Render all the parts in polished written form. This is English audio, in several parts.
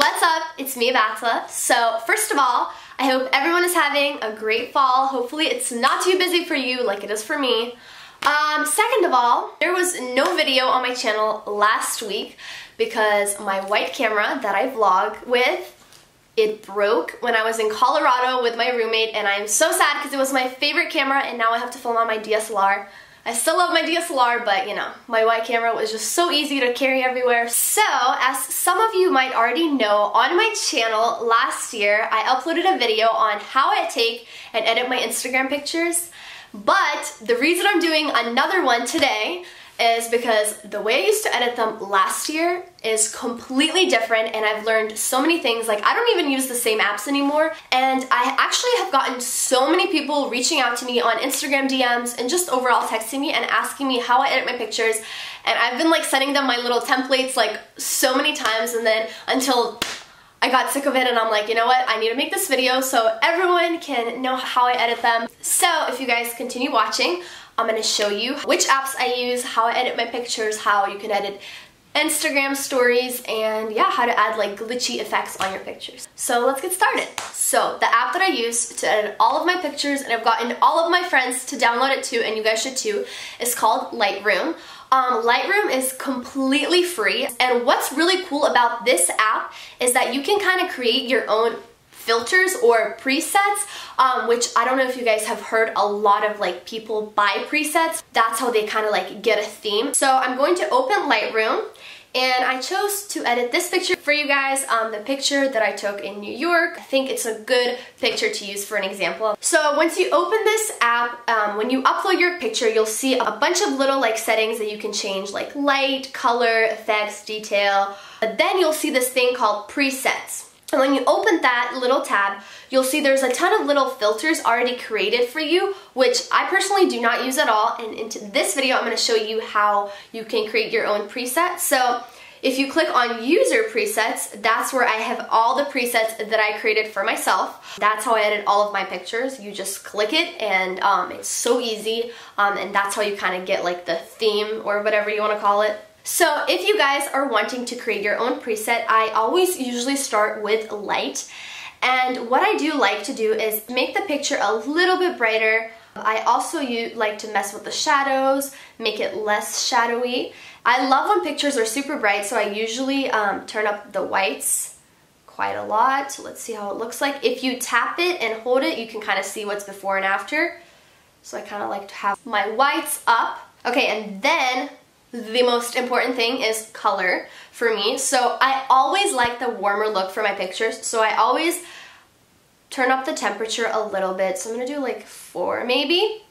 What's up? It's me, Beata. So first of all, I hope everyone is having a great fall. Hopefully it's not too busy for you like it is for me. Second of all, there was no video on my channel last week because my white camera that I vlog with, it broke when I was in Colorado with my roommate, and I'm so sad because it was my favorite camera and now I have to film on my DSLR. I still love my DSLR, but you know, my white camera was just so easy to carry everywhere. So, as some of you might already know, on my channel last year, I uploaded a video on how I take and edit my Instagram pictures. But the reason I'm doing another one today is because the way I used to edit them last year is completely different, and I've learned so many things. Like, I don't even use the same apps anymore, and I actually have gotten so many people reaching out to me on Instagram DMs and just overall texting me and asking me how I edit my pictures, and I've been like sending them my little templates like so many times, and then until I got sick of it and I'm like, you know what, I need to make this video so everyone can know how I edit them. So if you guys continue watching, I'm going to show you which apps I use, how I edit my pictures, how you can edit Instagram stories, and yeah, how to add like glitchy effects on your pictures. So let's get started. So the app that I use to edit all of my pictures, and I've gotten all of my friends to download it too, and you guys should too, is called Lightroom. Lightroom is completely free, and what's really cool about this app is that you can kind of create your own filters or presets, which I don't know if you guys have heard, a lot of like people buy presets. That's how they kind of like get a theme. So I'm going to open Lightroom, and I chose to edit this picture for you guys, the picture that I took in New York. I think it's a good picture to use for an example. So once you open this app, when you upload your picture, you'll see a bunch of little like settings that you can change, like light, color, effects, detail. But then you'll see this thing called presets. And when you open that little tab, you'll see there's a ton of little filters already created for you, which I personally do not use at all. And in this video, I'm going to show you how you can create your own preset. So if you click on user presets, that's where I have all the presets that I created for myself. That's how I edit all of my pictures. You just click it, and it's so easy. And that's how you kind of get like the theme or whatever you want to call it. So if you guys are wanting to create your own preset, I always usually start with light. And what I do like to do is make the picture a little bit brighter. I also like to mess with the shadows, make it less shadowy. I love when pictures are super bright, so I usually turn up the whites quite a lot. So let's see how it looks like. If you tap it and hold it, you can kind of see what's before and after. So I kind of like to have my whites up. Okay, and then the most important thing is color for me. So I always like the warmer look for my pictures, so I always turn up the temperature a little bit. So I'm gonna do like 4 maybe.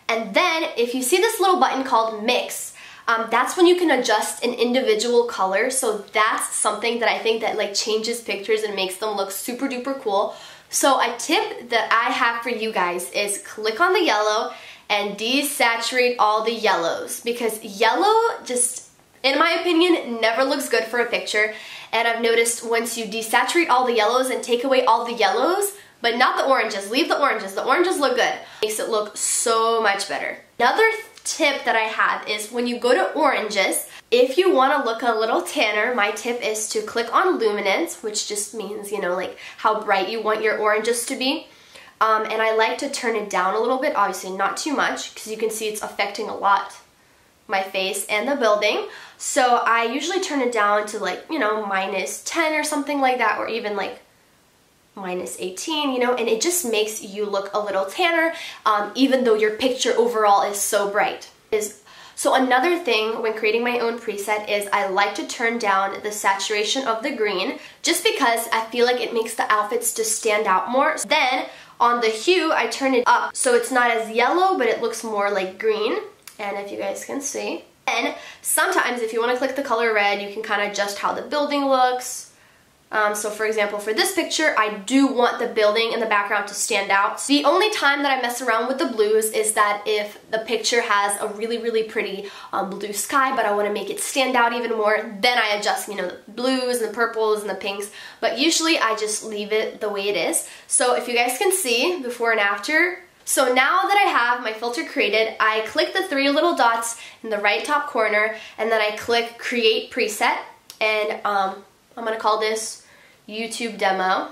And then if you see this little button called mix, that's when you can adjust an individual color. So that's something that I think that like changes pictures and makes them look super duper cool. So a tip that I have for you guys is click on the yellow and desaturate all the yellows, because yellow just, in my opinion, never looks good for a picture. And I've noticed once you desaturate all the yellows and take away all the yellows, but not the oranges, leave the oranges look good, makes it look so much better. Another tip that I have is when you go to oranges, if you want to look a little tanner, my tip is to click on luminance, which just means, you know, like how bright you want your oranges to be. And I like to turn it down a little bit, obviously not too much, because you can see it's affecting a lot my face and the building. So I usually turn it down to like, you know, -10 or something like that, or even like -18, you know, and it just makes you look a little tanner, even though your picture overall is so bright. So another thing when creating my own preset is I like to turn down the saturation of the green, just because I feel like it makes the outfits just stand out more. Then on the hue, I turn it up so it's not as yellow, but it looks more like green. And if you guys can see. And sometimes if you want to click the color red, you can kind of adjust how the building looks. So for example, for this picture, I do want the building in the background to stand out. So the only time that I mess around with the blues is that if the picture has a really, really pretty blue sky, but I want to make it stand out even more, then I adjust, you know, the blues and the purples and the pinks. But usually I just leave it the way it is. So if you guys can see before and after. So now that I have my filter created, I click the 3 little dots in the right top corner, and then I click Create Preset, and I'm going to call this YouTube demo,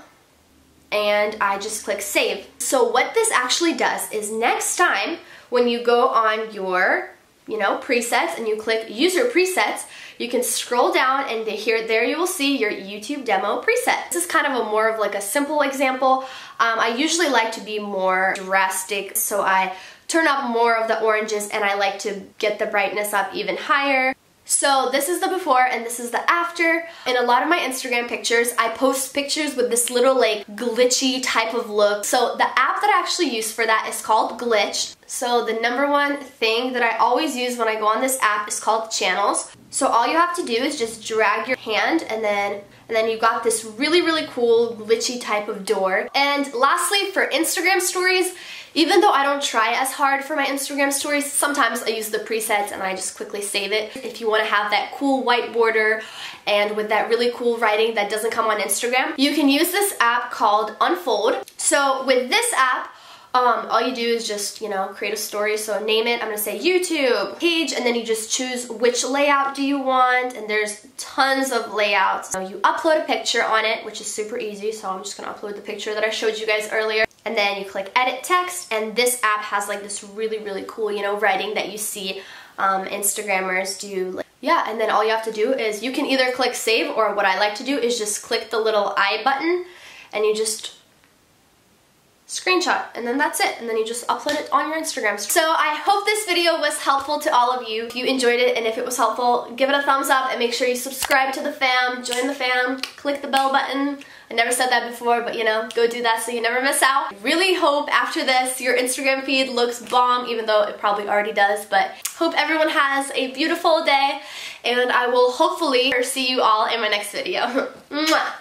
and I just click save. So what this actually does is next time when you go on your, presets and you click user presets, you can scroll down and there you will see your YouTube demo preset. This is kind of more of like a simple example. I usually like to be more drastic, so I turn up more of the oranges and I like to get the brightness up even higher. So this is the before and this is the after. In a lot of my Instagram pictures, I post pictures with this little like glitchy type of look. So the app that I actually use for that is called Glitch. So the number one thing that I always use when I go on this app is called Channels. So all you have to do is just drag your hand and then you got this really, really cool glitchy type of door. And lastly, for Instagram stories, even though I don't try as hard for my Instagram stories, sometimes I use the presets and I just quickly save it. If you want to have that cool white border and with that really cool writing that doesn't come on Instagram, you can use this app called Unfold. So with this app, all you do is just, create a story. So name it, I'm gonna say YouTube page, and then you just choose which layout do you want, and there's tons of layouts. So you upload a picture on it, which is super easy. So I'm just gonna upload the picture that I showed you guys earlier. And then you click edit text, and this app has like this really, really cool, writing that you see Instagrammers do. Yeah, and then all you have to do is you can either click save, or what I like to do is just click the little I button and you just screenshot, and then that's it, and then you just upload it on your Instagram. So I hope this video was helpful to all of you. If you enjoyed it and if it was helpful, give it a thumbs up and make sure you subscribe to the fam, join the fam, click the bell button. I never said that before, but go do that so you never miss out. I really hope after this your Instagram feed looks bomb, even though it probably already does, but hope everyone has a beautiful day, and I will hopefully see you all in my next video. Mwah!